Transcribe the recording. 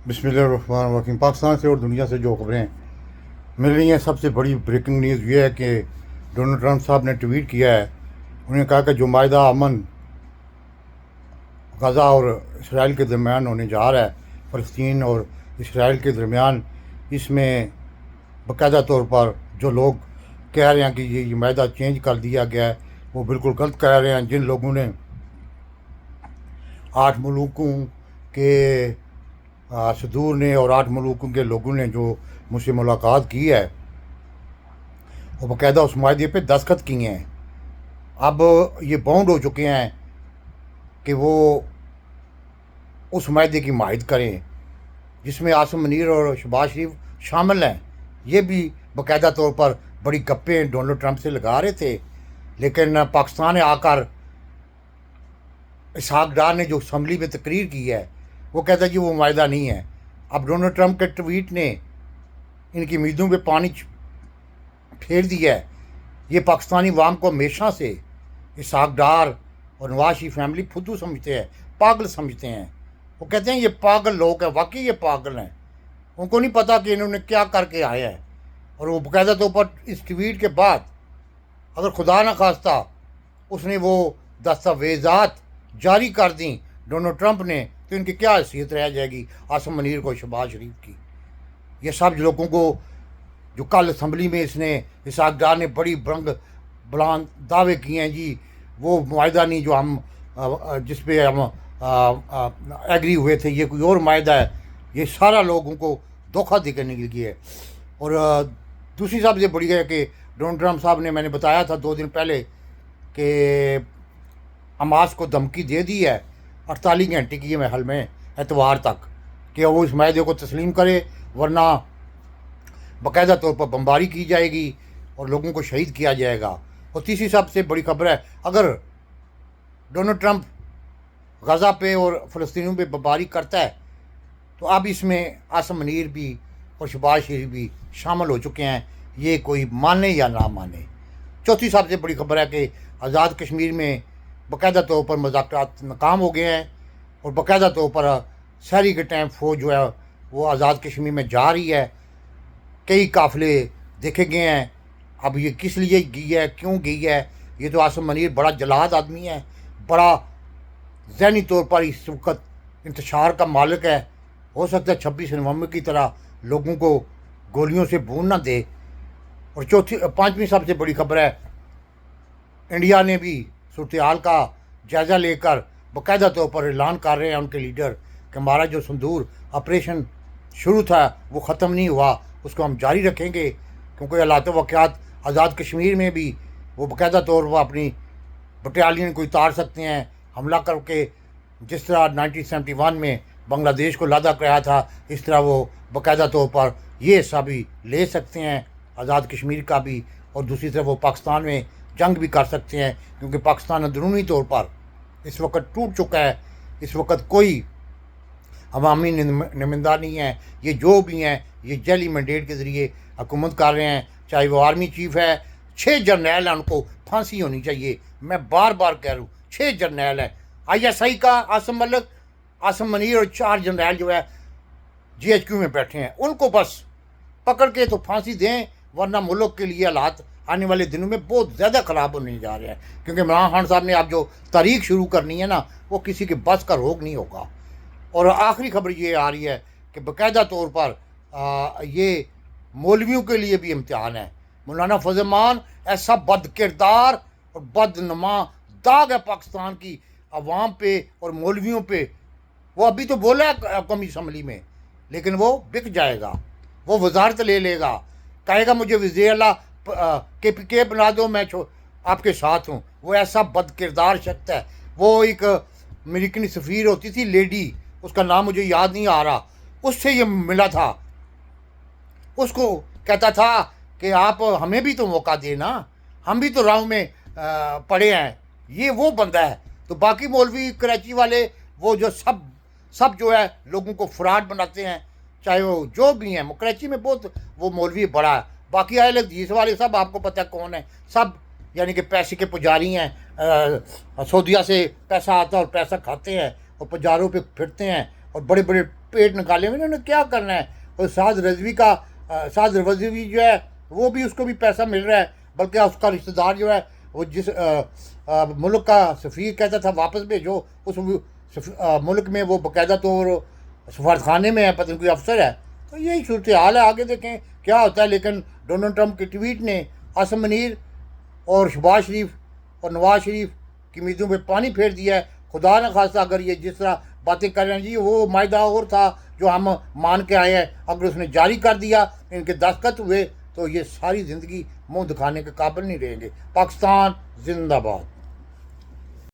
बिस्मिल्लाहिर्रहमानिर्रहीम। पाकिस्तान से और दुनिया से जो खबरें मिल रही हैं, सबसे बड़ी ब्रेकिंग न्यूज़ ये है कि डोनाल्ड ट्रंप साहब ने ट्वीट किया है। उन्होंने कहा कि जो माहिदा अमन गज़ा और इसराइल के दरमियान होने जा रहा है, फ़लस्तीन और इसराइल के दरमियान, इसमें बाकायदा तौर पर जो लोग कह रहे हैं कि ये माहिदा चेंज कर दिया गया है, वो बिल्कुल गलत कह रहे हैं। जिन लोगों ने 8 मुल्कों के सदूर ने और 8 मुल्कों के लोगों ने जो मुझसे मुलाकात की है, वो बाकायदा उस माहदे पे दस्तखत किए हैं। अब ये बाउंड हो चुके हैं कि वो उस माहदे की हिमायत करें जिसमें आसिम मुनीर और शहबाज शरीफ शामिल हैं। ये भी बाकायदा तौर पर बड़ी गप्पें डोनाल्ड ट्रंप से लगा रहे थे, लेकिन पाकिस्तान ने आकर इसहाक डार ने जो असम्बली में तकरीर की है, वो कहता है कि वो माहिदा नहीं है। अब डोनाल्ड ट्रंप के ट्वीट ने इनकी उम्मीदों पे पानी फेर दिया है। ये पाकिस्तानी अवाम को हमेशा से इसहाक डार और नवाज शरीफ फैमिली फुद्दू समझते हैं, पागल समझते हैं। वो कहते हैं ये पागल लोग हैं, वाकई ये पागल हैं। उनको नहीं पता कि इन्होंने क्या करके आया है। और वो बाकायदा तौर पर इस ट्वीट के बाद, अगर खुदा न खास्ता उसने वो दस्तावेज़ात जारी कर दी डोनाल्ड ट्रंप ने, तो इनकी क्या हैसियत रह जाएगी आसिम मुनीर को, शहबाज शरीफ की। ये सब लोगों को जो कल असम्बली में इसने इसहाक डार ने बड़ी बुलंद दावे किए हैं, जी वो माहिदा नहीं जो हम जिस पे हम एग्री हुए थे, ये कोई और माहिदा है। ये सारा लोगों को धोखा देने के लिए है। और दूसरी सबसे बड़ी है कि डोनाल्ड ट्रंप साहब ने, मैंने बताया था 2 दिन पहले कि हमास को धमकी दे दी है 48 घंटे की महल में एतवार तक कि वो इस माहदे को तस्लीम करे, वरना बाकायदा तौर पर बमबारी की जाएगी और लोगों को शहीद किया जाएगा। और तीसरी सबसे बड़ी खबर है, अगर डोनाल्ड ट्रंप गज़ा पे और फ़लस्तीनियों पे बमबारी करता है, तो अब इसमें आसिम मुनीर भी और शहबाज शरीफ भी शामिल हो चुके हैं, ये कोई माने या ना माने। चौथी सबसे बड़ी खबर है कि आज़ाद कश्मीर में बाकायदा तौर पर मुज़ाकरात नाकाम हो गए हैं और बाकायदा तौर पर सहरी के टाइम फ़ौज जो है वो आज़ाद कश्मीर में जा रही है। कई काफ़िले देखे गए हैं। अब ये किस लिए गई है, क्यों गई है, ये तो आसिम मुनीर बड़ा जलाद आदमी है, बड़ा ज़हनी तौर पर इस वक्त इंतशार का मालिक है। हो सकता है 26 नवंबर की तरह लोगों को गोलियों से भून ना दे। और पाँचवीं सबसे बड़ी खबर है, इंडिया ने भी सूरत हाल का जायज़ा लेकर बाकायदा तौर पर ऐलान कर रहे हैं उनके लीडर कि हमारा जो संदूर ऑपरेशन शुरू था वो ख़त्म नहीं हुआ, उसको हम जारी रखेंगे, क्योंकि हालात वाक़यात आज़ाद कश्मीर में भी वो बाकायदा तौर पर अपनी बटालियन को उतार सकते हैं हमला करके। जिस तरह 1971 में बांग्लादेश को लादा कराया था, इस तरह वो बाकायदा तौर पर ये हिस्सा भी ले सकते हैं आज़ाद कश्मीर का भी। और दूसरी तरफ वो पाकिस्तान में जंग भी कर सकते हैं, क्योंकि पाकिस्तान अंदरूनी तौर पर इस वक्त टूट चुका है। इस वक्त कोई अवामी नुमाइंदा नहीं है। ये जो भी हैं ये जैली मैंडेट के ज़रिए हुकूमत कर रहे हैं। चाहे वो आर्मी चीफ है, 6 जर्नैल हैं, उनको फांसी होनी चाहिए। मैं बार बार कह रहा हूँ, 6 जर्नैल हैं। ISI का आसिम मलिक, आसिम मुनीर और 4 जर्नैल जो है GHQ में बैठे हैं, उनको बस पकड़ के तो फांसी दें, वरना मुल्क के लिए हालात आने वाले दिनों में बहुत ज़्यादा ख़राब होने जा रहे हैं। क्योंकि इमरान खान साहब ने अब जो तारीख शुरू करनी है ना, वो किसी के बस का रोग नहीं होगा। और आखिरी खबर ये आ रही है कि बाकायदा तौर पर ये मौलवियों के लिए भी इम्तिहान है। मौलाना फजल मान ऐसा बद किरदार और बदनुमा दाग है पाकिस्तान की अवाम पे और मौलवियों पे। वो अभी तो बोला है कौमी असम्बली में, लेकिन वो बिक जाएगा, वो वजारत ले लेगा, कहेगा मुझे वज़ीर-ए-आला KPK बना दो, मैं आपके साथ हूँ। वो ऐसा बद किरदार शख्स है। वो एक अमेरिकन सफ़ीर होती थी लेडी, उसका नाम मुझे याद नहीं आ रहा, उससे ये मिला था। उसको कहता था कि आप हमें भी तो मौका देना, हम भी तो राह में पड़े हैं। ये वो बंदा है। तो बाकी मौलवी कराची वाले वो जो सब जो है लोगों को फ्रॉड बनाते हैं, चाहे वो जो भी हैं। कराची में बहुत वो मौलवी बड़ा है। बाकी आए हदीस वाले सब आपको पता है कौन है, सब यानी कि पैसे के पुजारी हैं। सऊदीया से पैसा आता है और पैसा खाते हैं और बाजारों पे फिरते हैं और बड़े बड़े پیٹ نکالے ہوئے، انہوں نے کیا کرنا ہے؟ اور سعد رضوی جو ہے وہ بھی، اس کو بھی پیسہ مل رہا ہے، بلکہ اس کا رشتہ دار جو ہے وہ جس ملک کا سفیر کہتا تھا واپس بھیجو، اس ملک میں وہ باقاعدہ طور سفارتخانے میں ہے، پتہ نہیں کوئی افسر ہے۔ تو یہی صورتحال ہے، آگے دیکھیں کیا ہوتا ہے۔ لیکن ڈونلڈ ٹرمپ کے ٹویٹ نے عاصم منیر اور شہباز شریف اور نواز شریف کی امیدوں پہ پانی پھیر دیا ہے۔ خدا نہ خواستہ اگر یہ جس طرح باتیں کر رہے ہیں، جی وہ معاہدہ اور تھا جو ہم مان کے آئے ہیں، اگر اس نے جاری کر دیا، ان کے دستخط ہوئے، تو یہ ساری زندگی منہ دکھانے کے قابل نہیں رہیں گے۔ پاکستان زندہ باد۔